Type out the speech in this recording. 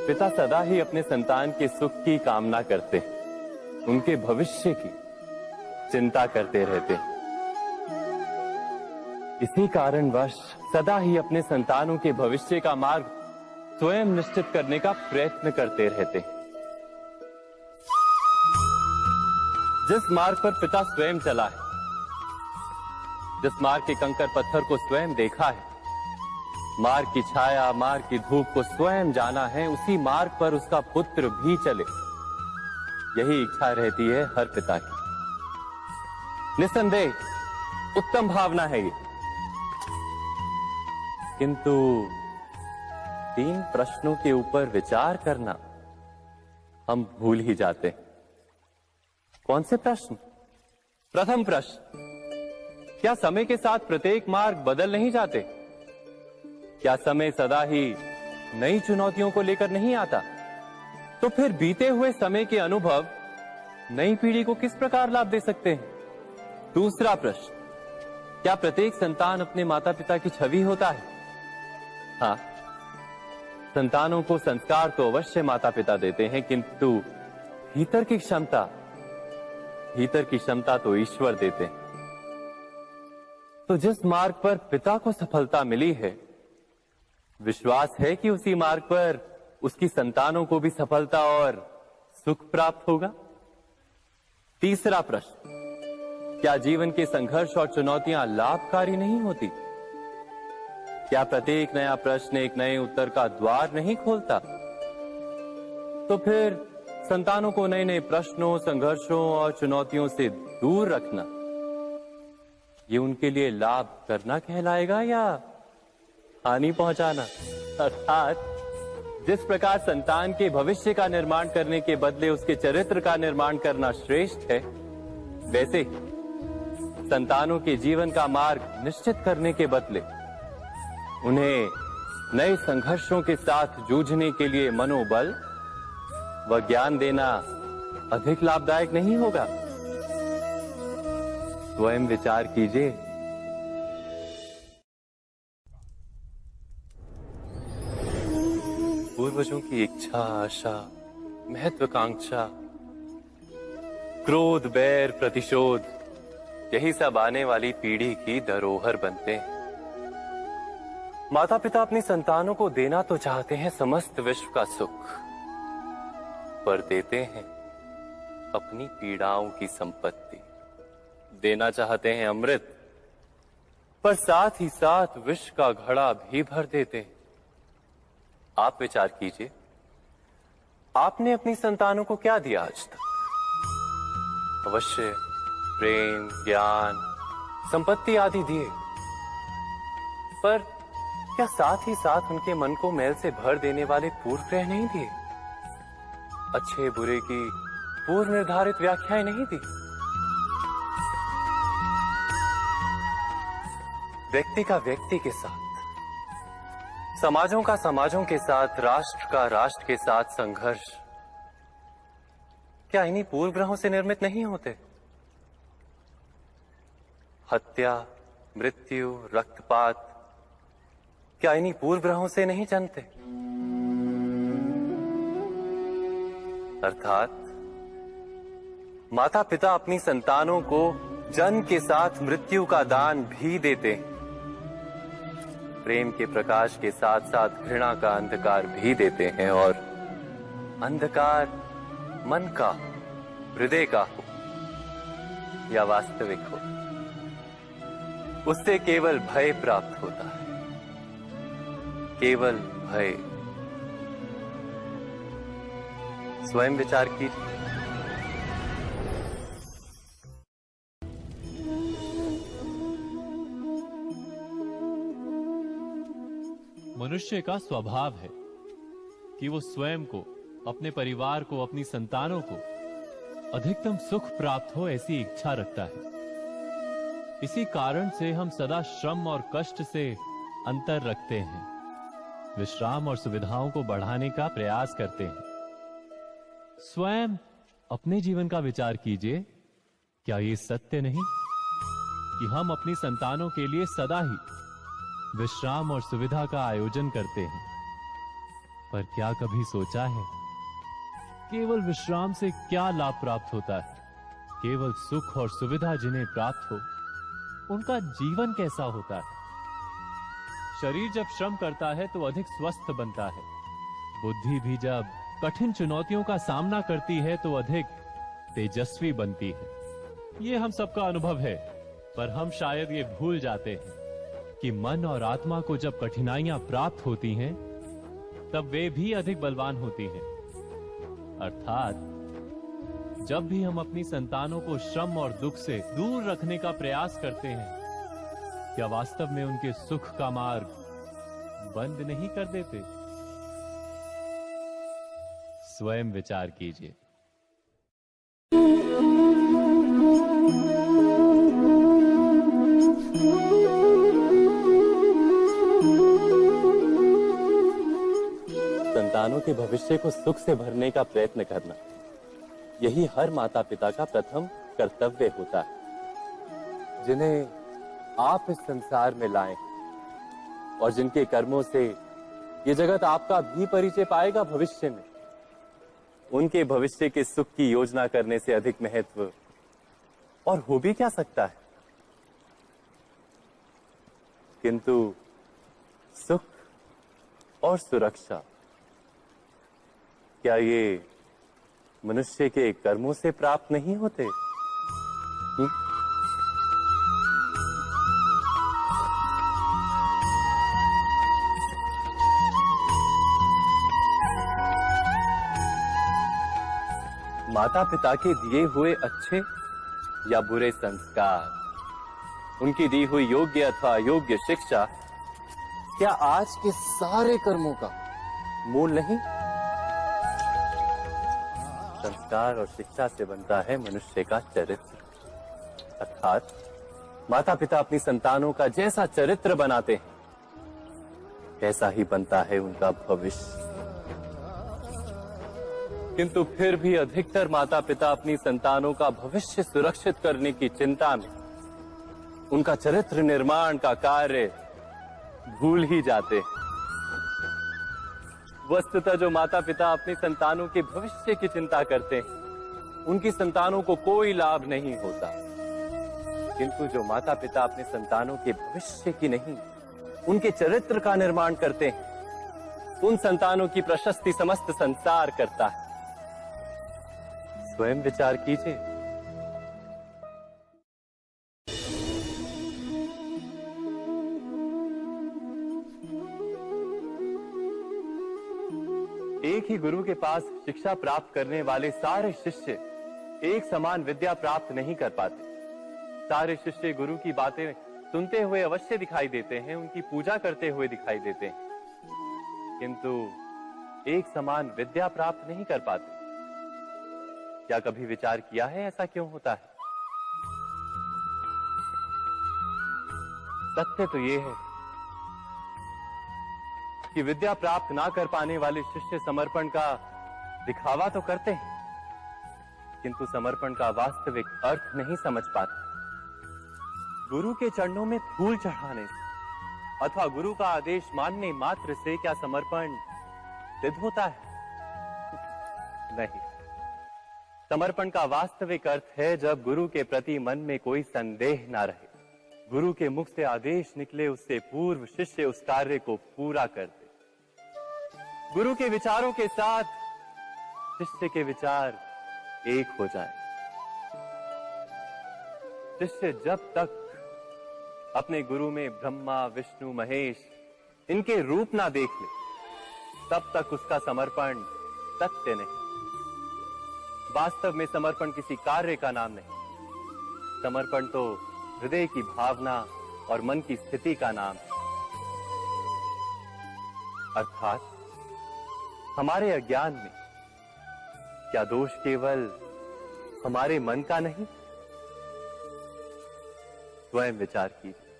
पिता सदा ही अपने संतान के सुख की कामना करते, उनके भविष्य की चिंता करते रहते। इसी कारणवश सदा ही अपने संतानों के भविष्य का मार्ग स्वयं निश्चित करने का प्रयत्न करते रहते। जिस मार्ग पर पिता स्वयं चला है, जिस मार्ग के कंकर पत्थर को स्वयं देखा है, मार्ग की छाया, मार्ग की धूप को स्वयं जाना है, उसी मार्ग पर उसका पुत्र भी चले, यही इच्छा रहती है हर पिता की। निस्संदेह उत्तम भावना है ये, किंतु 3 प्रश्नों के ऊपर विचार करना हम भूल ही जाते हैं। कौन से प्रश्न? प्रथम प्रश्न, क्या समय के साथ प्रत्येक मार्ग बदल नहीं जाते? क्या समय सदा ही नई चुनौतियों को लेकर नहीं आता? तो फिर बीते हुए समय के अनुभव नई पीढ़ी को किस प्रकार लाभ दे सकते हैं? दूसरा प्रश्न, क्या प्रत्येक संतान अपने माता पिता की छवि होता है? हाँ, संतानों को संस्कार तो अवश्य माता पिता देते हैं, किंतु भीतर की क्षमता तो ईश्वर देते हैं। तो जिस मार्ग पर पिता को सफलता मिली है, विश्वास है कि उसी मार्ग पर उसकी संतानों को भी सफलता और सुख प्राप्त होगा। तीसरा प्रश्न, क्या जीवन के संघर्ष और चुनौतियां लाभकारी नहीं होती? क्या प्रत्येक नया प्रश्न एक नए उत्तर का द्वार नहीं खोलता? तो फिर संतानों को नए नए प्रश्नों, संघर्षों और चुनौतियों से दूर रखना, ये उनके लिए लाभ करना कहलाएगा या हानि पहुंचाना? अर्थात जिस प्रकार संतान के भविष्य का निर्माण करने के बदले उसके चरित्र का निर्माण करना श्रेष्ठ है, वैसे ही संतानों के जीवन का मार्ग निश्चित करने के बदले उन्हें नए संघर्षों के साथ जूझने के लिए मनोबल व ज्ञान देना अधिक लाभदायक नहीं होगा? स्वयं विचार कीजिए। पूर्वजों की इच्छा, आशा, महत्वाकांक्षा, क्रोध, बैर, प्रतिशोध, यही सब आने वाली पीढ़ी की धरोहर बनते हैं। माता पिता अपनी संतानों को देना तो चाहते हैं समस्त विश्व का सुख, पर देते हैं अपनी पीड़ाओं की संपत्ति। देना चाहते हैं अमृत, पर साथ ही साथ विष का घड़ा भी भर देते हैं। आप विचार कीजिए, आपने अपनी संतानों को क्या दिया आज तक? अवश्य प्रेम, ज्ञान, संपत्ति आदि दिए, पर क्या साथ ही साथ उनके मन को मैल से भर देने वाले पूर्व ग्रह नहीं दिए? अच्छे बुरे की पूर्व निर्धारित व्याख्याएं नहीं दी? व्यक्ति का व्यक्ति के साथ, समाजों का समाजों के साथ, राष्ट्र का राष्ट्र के साथ संघर्ष क्या इन्हीं पूर्व ग्रहों से निर्मित नहीं होते? हत्या, मृत्यु, रक्तपात क्या इन्हीं पूर्व ग्रहों से नहीं जन्मते? अर्थात माता पिता अपनी संतानों को जन्म के साथ मृत्यु का दान भी देते हैं। प्रेम के प्रकाश के साथ साथ घृणा का अंधकार भी देते हैं, और अंधकार मन का, हृदय का हो या वास्तविक हो, उससे केवल भय प्राप्त होता है, केवल भय। स्वयं विचार कीजिए। मनुष्य का स्वभाव है कि वो स्वयं को, अपने परिवार को, अपनी संतानों को अधिकतम सुख प्राप्त हो ऐसी इच्छा रखता है। इसी कारण से हम सदा श्रम और कष्ट से अंतर रखते हैं, विश्राम और सुविधाओं को बढ़ाने का प्रयास करते हैं। स्वयं अपने जीवन का विचार कीजिए, क्या ये सत्य नहीं कि हम अपनी संतानों के लिए सदा ही विश्राम और सुविधा का आयोजन करते हैं, पर क्या कभी सोचा है केवल विश्राम से क्या लाभ प्राप्त होता है? केवल सुख और सुविधा जिन्हें प्राप्त हो उनका जीवन कैसा होता है? शरीर जब श्रम करता है तो अधिक स्वस्थ बनता है। बुद्धि भी जब कठिन चुनौतियों का सामना करती है तो अधिक तेजस्वी बनती है। ये हम सबका अनुभव है, पर हम शायद ये भूल जाते हैं कि मन और आत्मा को जब कठिनाइयां प्राप्त होती हैं, तब वे भी अधिक बलवान होती हैं। अर्थात जब भी हम अपनी संतानों को श्रम और दुख से दूर रखने का प्रयास करते हैं, क्या वास्तव में उनके सुख का मार्ग बंद नहीं कर देते? स्वयं विचार कीजिए। संतानों के भविष्य को सुख से भरने का प्रयत्न करना, यही हर माता पिता का प्रथम कर्तव्य होता है, जिन्हें आप इस संसार में लाएं और जिनके कर्मों से ये जगत आपका भी परिचय पाएगा भविष्य में। उनके भविष्य के सुख की योजना करने से अधिक महत्व और हो भी क्या सकता है? किंतु सुख और सुरक्षा, क्या ये मनुष्य के कर्मों से प्राप्त नहीं होते? माता पिता के दिए हुए अच्छे या बुरे संस्कार, उनकी दी हुई योग्य अथवा अयोग्य शिक्षा, क्या आज के सारे कर्मों का मूल नहीं? संस्कार और शिक्षा से बनता है मनुष्य का चरित्र। अर्थात माता पिता अपनी संतानों का जैसा चरित्र बनाते हैं, कैसा ही बनता है उनका भविष्य। किंतु फिर भी अधिकतर माता पिता अपनी संतानों का भविष्य सुरक्षित करने की चिंता में उनका चरित्र निर्माण का कार्य भूल ही जाते हैं। वस्तुतः जो माता पिता अपनी संतानों के भविष्य की चिंता करते हैं, उनकी संतानों को कोई लाभ नहीं होता। किंतु जो माता पिता अपने संतानों के भविष्य की नहीं, उनके चरित्र का निर्माण करते हैं, उन संतानों की प्रशस्ति समस्त संसार करता है। स्वयं विचार कीजिए। एक ही गुरु के पास शिक्षा प्राप्त करने वाले सारे शिष्य एक समान विद्या प्राप्त नहीं कर पाते। सारे शिष्य गुरु की बातें सुनते हुए अवश्य दिखाई देते हैं, उनकी पूजा करते हुए दिखाई देते हैं, किंतु एक समान विद्या प्राप्त नहीं कर पाते। क्या कभी विचार किया है ऐसा क्यों होता है? सत्य तो ये है कि विद्या प्राप्त ना कर पाने वाले शिष्य समर्पण का दिखावा तो करते हैं, किंतु समर्पण का वास्तविक अर्थ नहीं समझ पाते। गुरु के चरणों में फूल चढ़ाने से अथवा गुरु का आदेश मानने मात्र से क्या समर्पण सिद्ध होता है? नहीं। समर्पण का वास्तविक अर्थ है जब गुरु के प्रति मन में कोई संदेह ना रहे, गुरु के मुख से आदेश निकले उससे पूर्व शिष्य उस कार्य को पूरा कर दे। गुरु के विचारों के साथ शिष्य के विचार एक हो जाए। शिष्य जब तक अपने गुरु में ब्रह्मा विष्णु महेश इनके रूप ना देख ले, तब तक उसका समर्पण सत्य नहीं। वास्तव में समर्पण किसी कार्य का नाम नहीं, समर्पण तो हृदय की भावना और मन की स्थिति का नाम है। अर्थात हमारे अज्ञान में क्या दोष केवल हमारे मन का नहीं? स्वयं विचार कीजिए।